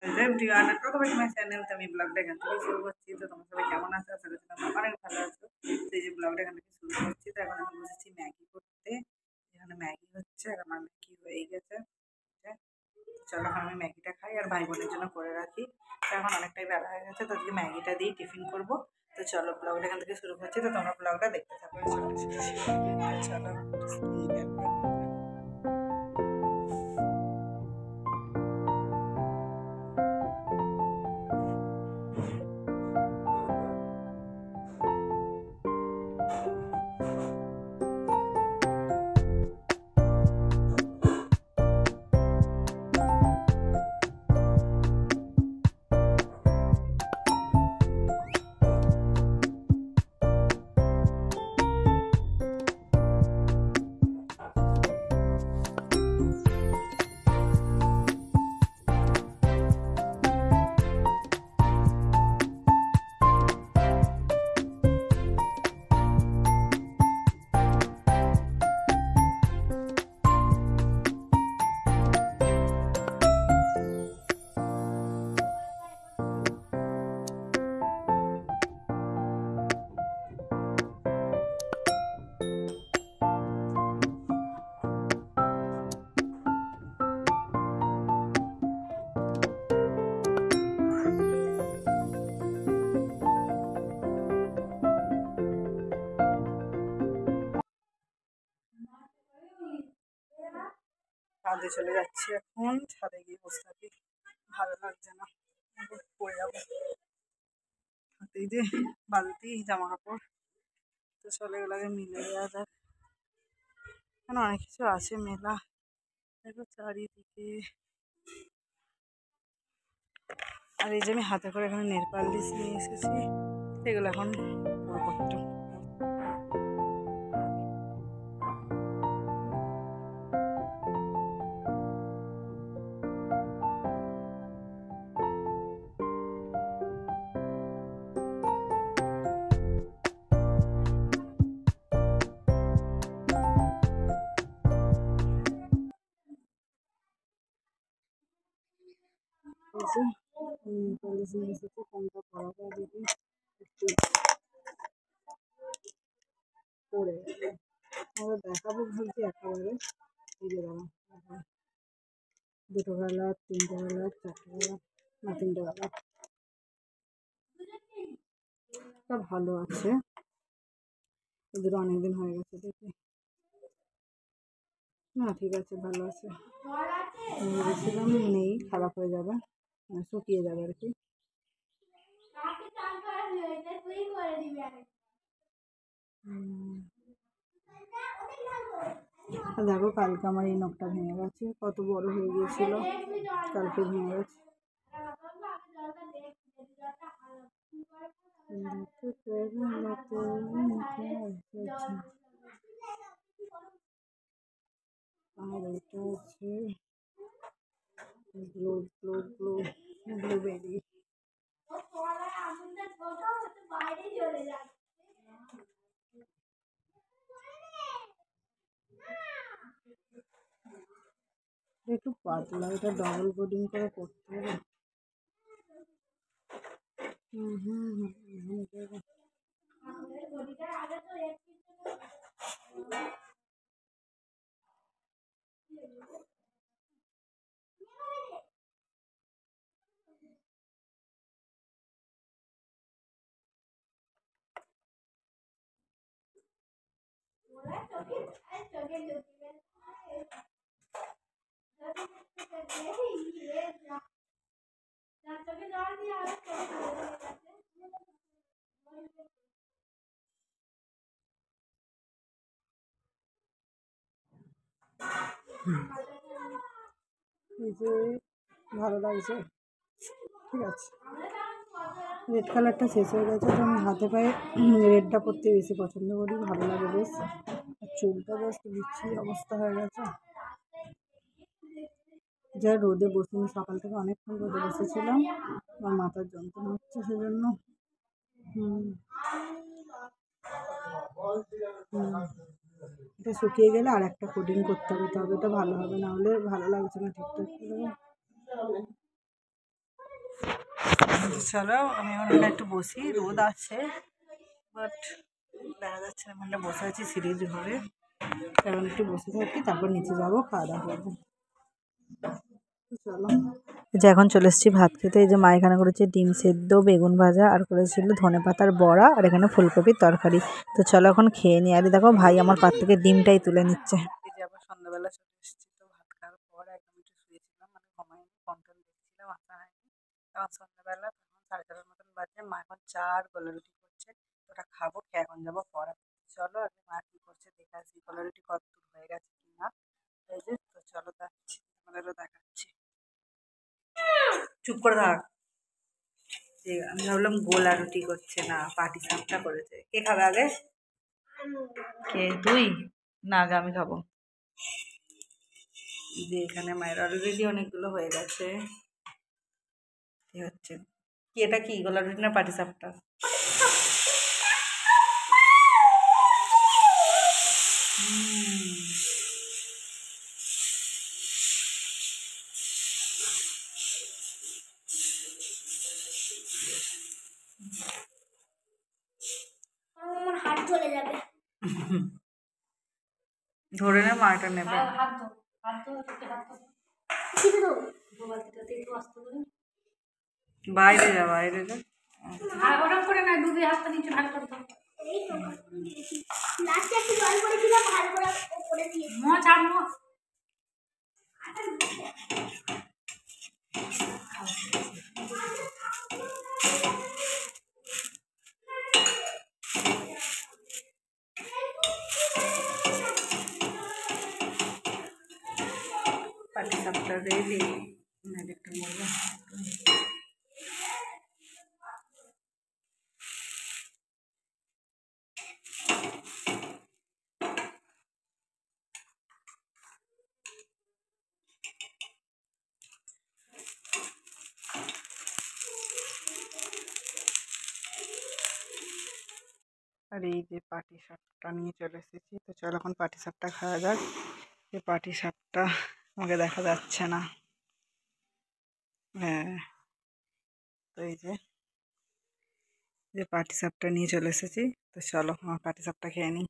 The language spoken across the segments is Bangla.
Everyone, welcome back to my channel. তো আমি ব্লগটা এখান থেকে শুরু করছি। তো তোমরা সবাই কেমন আছো? আশা করছি তোমরা অনেক ভালো আছো। তো এই যে ব্লগটা এখান থেকে শুরু করছি। তো এখন আমি বসেছি ম্যাগি করতে। এখানে ম্যাগি হচ্ছে আর আমার ম্যাগি হয়ে গেছে। চলো এখন আমি ম্যাগিটা খাই আর ভাই বোনের জন্য করে রাখি। তো এখন অনেকটাই বেলা হয়ে গেছে, তো আজকে ম্যাগিটা দিয়ে টিফিন করবো। তো চলো ব্লগটা এখান থেকে শুরু করছি। তো তোমরা ব্লগটা দেখতে থাকো। চলো ছাদে চলে যাচ্ছি। এখন ছাদে গিয়ে বসে থাকি, ভালো লাগছে না, পড়ে যাবো। হাতে যে বালতি জামা কাপড়, তো চলে এগুলোকে মিলে দেওয়া যাক। এখানে অনেক কিছু আছে মেলা, দেখো চারিদিকে। আর এই যে আমি হাতে করে এখানে নেল পালিশ নিয়ে এসেছি, এগুলো এখন পরবর্তী পালিশ নিয়ে এসেছি। কোনটা পরাবো দেখি, একটু পরে আমরা দেখাবো ভাবছি একেবারে। এই যে দাঁড়া, দুটো কালার, তিনটে কালার, চারটে কালার, না তিনটে কালার, তা ভালো আছে। এদের অনেকদিন হয়ে গেছে দেখি। না ঠিক আছে, ভালো আছে। ভেবেছিলাম নেই, খারাপ হয়ে যাবে, শুকিয়ে যাবে আর কি। দেখো কালকে আমার এই নখটা ভেঙে গেছে, কত বড় হয়ে গিয়েছিল, কালকে ভেঙে গেছে। আর এটা হচ্ছে ব্লুবেরি। একটু পাতলা, এটা ডাবল কোডিং করে করতে হবে। এই যে ভালো লাগছে, ঠিক আছে। রেড কালারটা শেষ হয়ে গেছে, তো আমি হাতে পায়ে রেডটা পরতে বেশি পছন্দ করি, ভালো লাগে বেশ। আর চুলটা বেশ বিচ্ছিরি অবস্থা হয়ে গেছে, যা রোদে বসিনি, সকাল থেকে অনেকক্ষণ রোদে বসেছিলাম, আমার মাথার যন্ত্রণা হচ্ছে সেজন্য। এটা শুকিয়ে গেলে আর একটা কোডিং করতে হবে, তবে এটা ভালো হবে, না হলে ভালো লাগছে না ঠিকঠাক। চলো আমি ওখানে একটু বসি, রোদ আছে বাট দেখা যাচ্ছে না, মানে বসে আছি সিঁড়ির ঘরে। এখন একটু বসে থাকি, তারপর নিচে যাবো, খাওয়া দাওয়া করবো। চলো, যে এখন চলে এসেছি ভাত খেতে। এই যে মা এখানে করেছে ডিম সেদ্ধ, বেগুন ভাজা, আর করেছিল ধনেপাতার বড়া, আর এখানে ফুলকপির তরকারি। তো চলো এখন খেয়ে নিই। আর দেখো ভাই আমার পাত থেকে ডিমটাই তুলে নিচ্ছে। এই যে আবার সন্ধ্যাবেলা চলে এসেছি, তো ভাত খাওয়ার পর একদম একটু শুয়েছিলাম, মানে ঘুমাইনি, ফোন টোন দেখছিলাম, আসা হয়নি। এখন সন্ধ্যাবেলা তখন 4:30 মতন বাজে, মা এখন চা আর গোলা রুটি করছে, ওটা খাবো, খেয়ে এখন যাবো পড়াতে। চলো আগে মা কি করছে দেখে আসি, গোলা রুটি কত দূর হয়ে গেছে কিনা। এই যে, তো চলো যাচ্ছি, তোমাদেরও দেখাচ্ছি। চুপ করে থাক। আমি ভাবলাম গোলা রুটি করছে, না পাটি সাপটা করেছে। কে খাবে আগে? কে, তুই? না আগে আমি খাবো। যে এখানে মায়ের অলরেডি অনেকগুলো হয়ে গেছে। কি হচ্ছে কি, এটা কি গোলা রুটি না পাটি সাপটা? আমার হাত চলে যাবে। ধরে নে, মাটা নেবে। বাইরে যা, বাইরে যা। ওরকম করে না, ডুবে হাতটা নিচে ভাগ করে দাও। এই তো লাস্টে একটু জল করেছিলাম, ভালো করে করে দিয়ে মোচ আর মোচ। পাটি সাপটা রেডি। একটা বলবো, আর এই যে পাটি সাপটা নিয়ে চলে এসেছি। তো চলো এখন পাটি সাপটা খাওয়া যাক। যে পাটি সাপটা আমাকে দেখা যাচ্ছে না। হ্যাঁ, তো এই যে পাটি সাপটা নিয়ে চলে এসেছি। তো চলো আমার পাটি সাপটা খেয়ে নিই।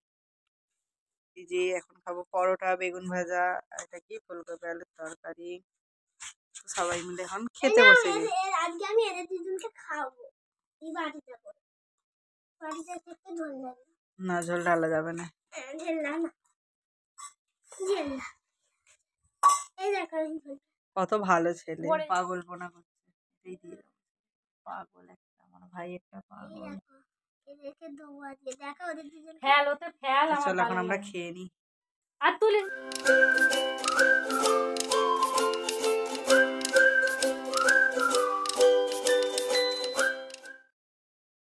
এই যে এখন খাবো পরোটা, বেগুন ভাজা, আর এটা কি ফুলকপি আলুর তরকারি। তো সবাই মিলে এখন খেতে বসে গেছি। আজকে আমি এদের দুজনকে খাওয়াবো এই বাটিতে করে। বাটিতে একটু ঝোল দেবে না, ঝোল ঢালা যাবে না। ঝোল না, ঝোল না। এই দেখো কত ভালো ছেলে, পাগলপনা করছে। এই দিয়ে দাও। পাগল একটা, আমার ভাই একটা পাগল। এদেরকে দেবো আজকে, দেখো ওদের দুজন ফেল, ওতে ফেল। চলো এখন আমরা খেয়ে নিই। আর তুলে